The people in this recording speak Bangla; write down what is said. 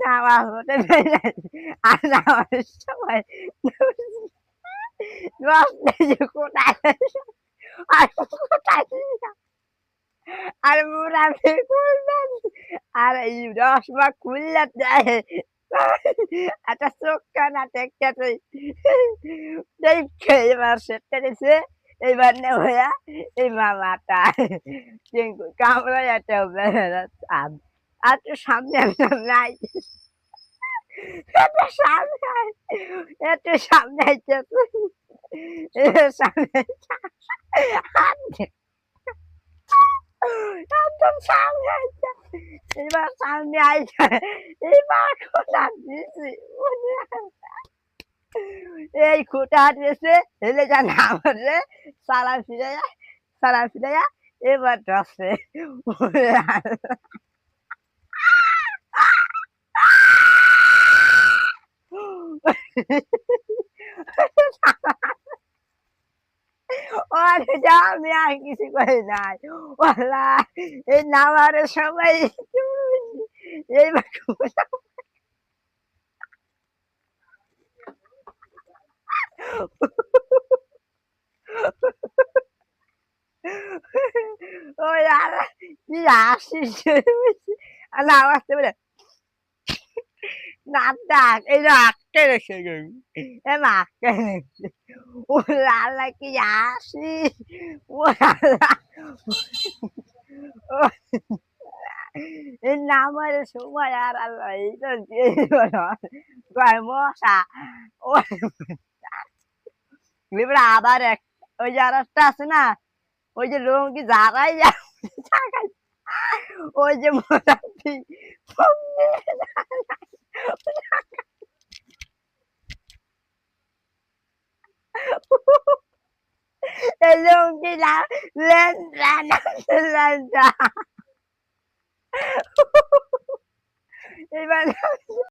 নামাজ পড়তে পেরে আর নামাজের সময় কোথায় আর কোথায় আর মুরাফি করলেন আর এই রসমা খুললে দেয় একটা চোখ কানা টেকতে দেখে এবার সেটা দিছে এইবার নে হইয়া এই মামাটা কিন্তু কামড়ায় একটা আম আর তো সামনে নাই একটু সামনে একটু সামনে সামনে একদম সামনে আইছে এবার সামনে আইছে এবার খোঁটা দিছি এই খোঁটা দিয়েছে হেলে যা নামরে সালা ফিরাইয়া এবার ধরছে ওরে যা আমি আর কিছু করি নাই ওলা এই নামারে সবাই এইবার ওই আর কি হাসিস আর না আসতে বলে নাক ডাক এই যে আটকে গেছে এ মা আটকে গেছে ও লালা কি হাসি ও লালা এই নামের সময় আর আল্লাহ এই তো কয় মশা ও এবারে আবার এক ওই যে আর একটা আছে না ওই যে লুঙ্গি জাগাই যায় ওই যে মোটামুটি el lunghi la lenta lenta এবার